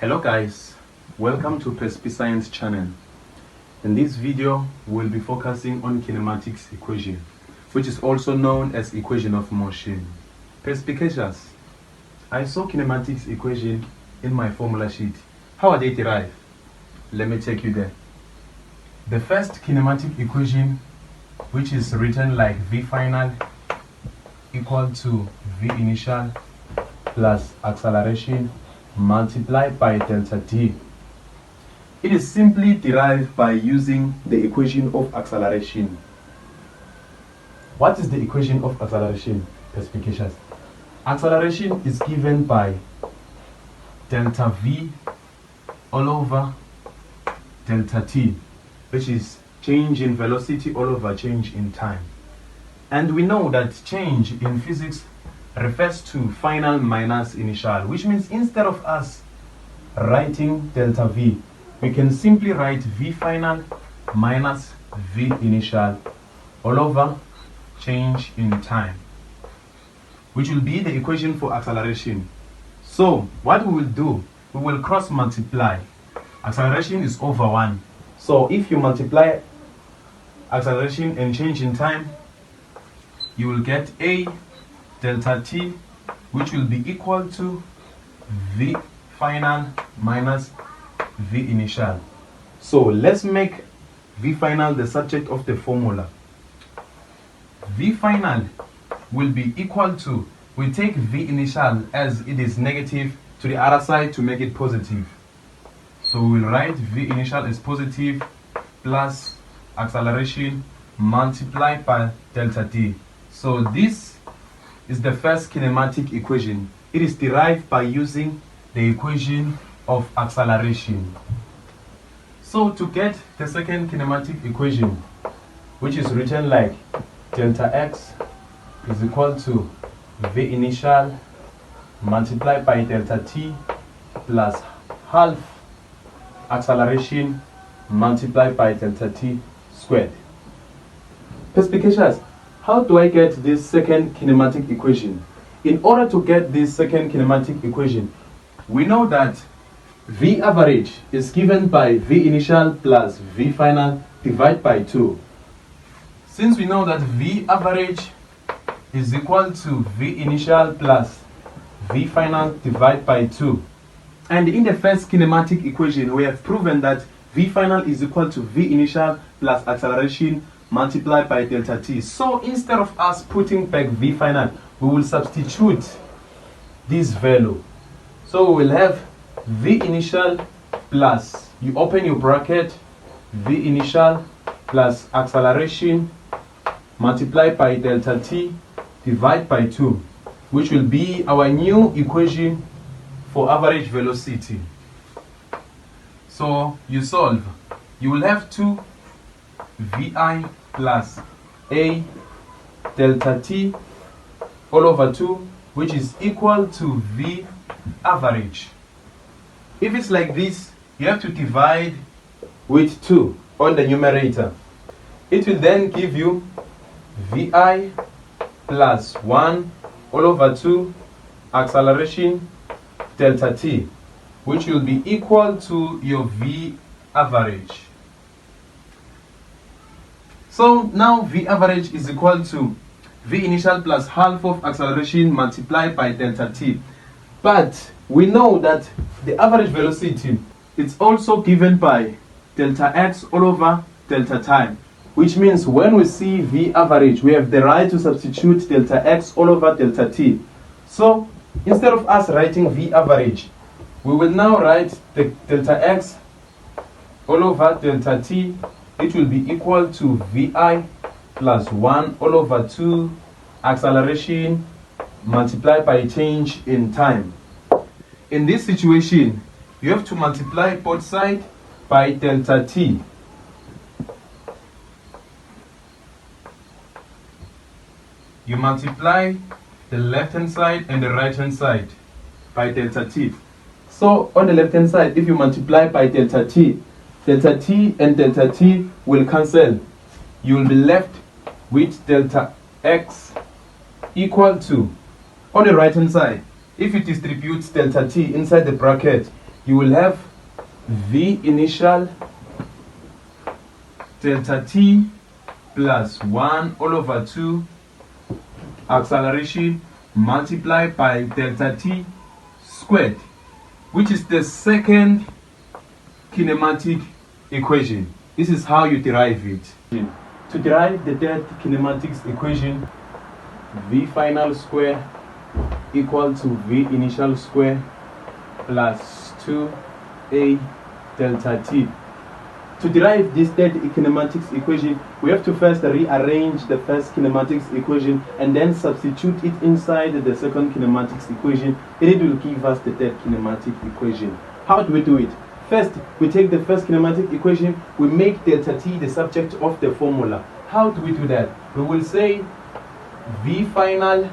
Hello guys, welcome to Perspi Science channel. In this video we'll be focusing on kinematics equation, which is also known as equation of motion. Perspicacious. I saw kinematics equation in my formula sheet. How are they derived? Let me take you there. The first kinematic equation, which is written like V final equal to V initial plus acceleration multiplied by delta t. It is simply derived by using the equation of acceleration. What is the equation of acceleration? Perspicacious. Acceleration is given by delta v all over delta t, which is change in velocity all over change in time. And we know that change in physics refers to final minus initial, which means instead of us writing delta v, we can simply write v final minus v initial all over change in time, which will be the equation for acceleration. So what we will do, we will cross multiply. Acceleration is over 1. So if you multiply acceleration and change in time, you will get a delta t, which will be equal to v final minus v initial. So let's make v final the subject of the formula. V final will be equal to, we take v initial as it is negative to the other side to make it positive. So we'll write v initial as positive plus acceleration multiplied by delta t. So this is the first kinematic equation. It is derived by using the equation of acceleration. So to get the second kinematic equation, which is written like delta x is equal to v initial multiplied by delta t plus half acceleration multiplied by delta t squared. Perspicacious. How do I get this second kinematic equation? In order to get this second kinematic equation, we know that V average is given by V initial plus V final divided by 2. Since we know that V average is equal to V initial plus V final divided by 2, and in the first kinematic equation we have proven that V final is equal to V initial plus acceleration multiplied by delta t. So instead of us putting back v final, we will substitute this value. So we will have v initial plus, you open your bracket, v initial plus acceleration multiplied by delta t divided by 2, which will be our new equation for average velocity. So you solve, you will have 2 vi plus a delta t all over 2, which is equal to v average. If it's like this, you have to divide with 2 on the numerator. It will then give you vi plus 1 all over 2 acceleration delta t, which will be equal to your v average. So now V average is equal to V initial plus half of acceleration multiplied by delta t. But we know that the average velocity is also given by delta x all over delta time, which means when we see V average, we have the right to substitute delta x all over delta t. So instead of us writing V average, we will now write the delta x all over delta t. It will be equal to Vi plus 1 all over 2 acceleration multiplied by change in time. In this situation, you have to multiply both sides by delta t. You multiply the left hand side and the right hand side by delta t. So on the left hand side, if you multiply by delta t and delta t will cancel. You will be left with delta x equal to, on the right hand side, if you distribute delta t inside the bracket, you will have V initial delta t plus 1 all over 2 acceleration multiplied by delta t squared, which is the second kinematic equation. This is how you derive it. To derive the third kinematics equation, V final square equal to V initial square plus 2a delta t. To derive this third kinematics equation, we have to first rearrange the first kinematics equation and then substitute it inside the second kinematics equation, and it will give us the third kinematic equation. How do we do it? First, we take the first kinematic equation, we make delta t the subject of the formula. How do we do that? We will say V final,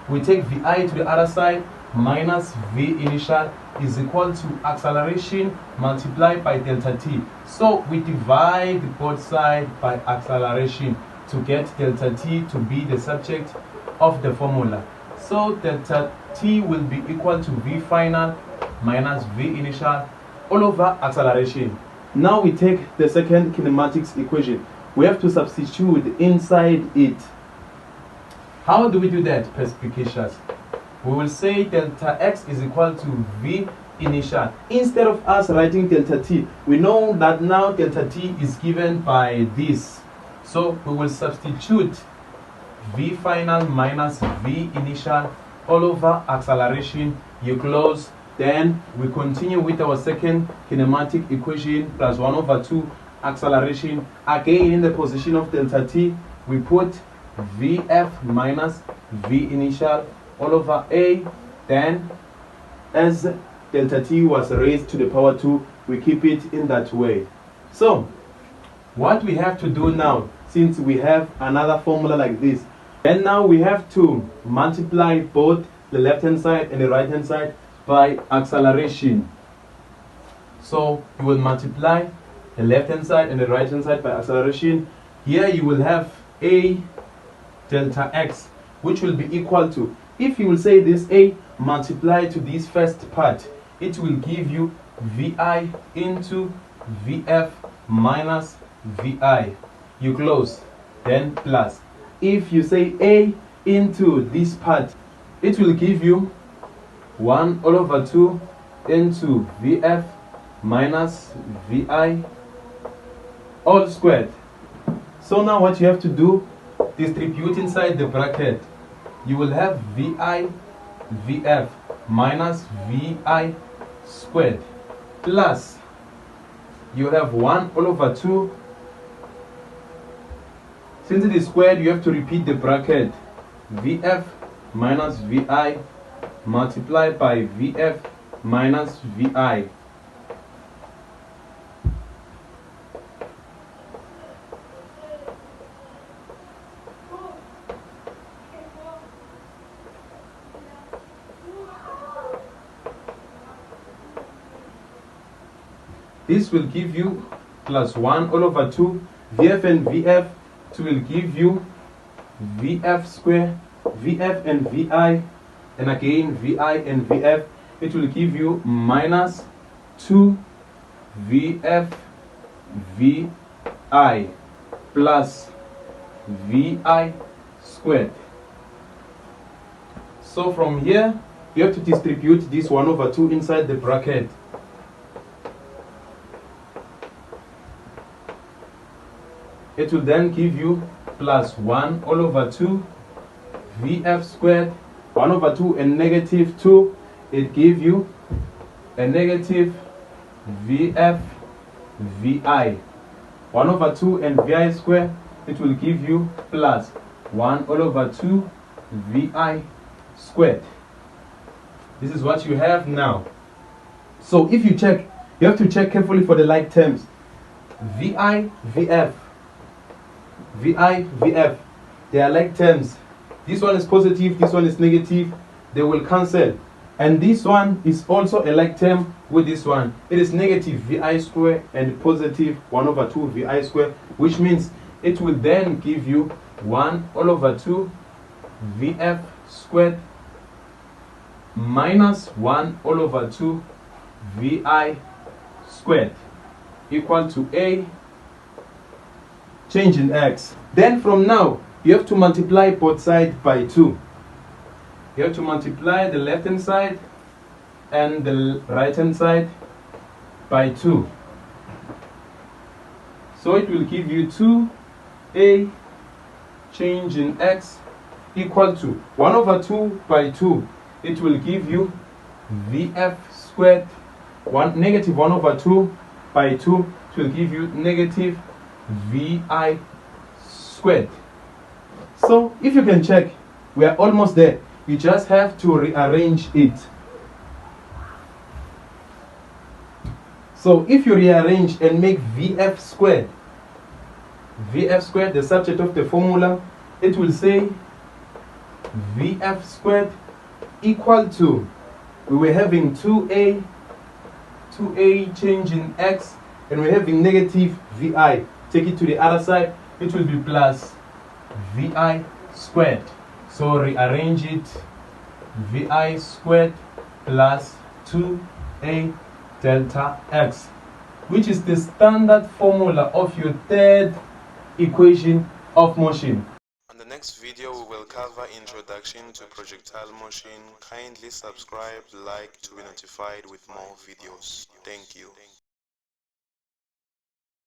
we take Vi to the other side, minus V initial is equal to acceleration multiplied by delta t. So we divide both sides by acceleration to get delta t to be the subject of the formula. So delta t will be equal to V final minus V initial all over acceleration. Now we take the second kinematics equation. We have to substitute inside it. How do we do that, perspicacious? We will say delta x is equal to V initial. Instead of us writing delta t, we know that now delta t is given by this. So we will substitute V final minus V initial all over acceleration. You close. Then we continue with our second kinematic equation plus 1 over 2 acceleration. Again, in the position of delta t, we put Vf minus V initial all over a. Then as delta t was raised to the power 2, we keep it in that way. So what we have to do now, since we have another formula like this, then now we have to multiply both the left hand side and the right hand side by acceleration. So you will multiply the left hand side and the right hand side by acceleration. Here you will have a delta x, which will be equal to, if you will say this a multiply to this first part, it will give you Vi into Vf minus Vi. You close, then plus. If you say a into this part, it will give you 1 all over 2 into Vf minus Vi all squared. So now what you have to do, distribute inside the bracket. You will have Vi Vf minus Vi squared plus you have 1 all over 2. Since it is squared, you have to repeat the bracket. Vf minus Vi multiplied by Vf minus Vi. This will give you plus 1 all over 2. Vf and Vf will give you Vf square, Vf and Vi, and again Vi and Vf. It will give you minus 2 Vf Vi plus Vi squared. So from here, you have to distribute this 1 over 2 inside the bracket. It will then give you plus 1 all over 2 Vf squared, 1 over 2 and negative 2. It gives you a negative Vf Vi. 1 over 2 and Vi squared, it will give you plus 1 all over 2 Vi squared. This is what you have now. So if you check, you have to check carefully for the like terms. Vi, Vf. Vi, Vf. They are like terms. This one is positive, this one is negative. They will cancel. And this one is also a like term with this one. It is negative Vi square and positive 1 over 2 Vi square, which means it will then give you 1 all over 2 Vf squared minus 1 all over 2 Vi² equal to a change in x. Then from now, you have to multiply both sides by 2. You have to multiply the left hand side and the right hand side by 2. So it will give you 2a change in x equal to 1 over 2 by 2. It will give you Vf², negative 1 over 2 by 2. It will give you negative Vi². So if you can check, we are almost there. You just have to rearrange it. So if you rearrange and make Vf², the subject of the formula, it will say Vf² equal to, we were having 2a change in x, and we're having negative Vi. Take it to the other side, it will be plus Vi². So rearrange it, Vi² plus 2a delta x, which is the standard formula of your third equation of motion. On the next video, we will cover introduction to projectile motion. Kindly subscribe, like to be notified with more videos. Thank you.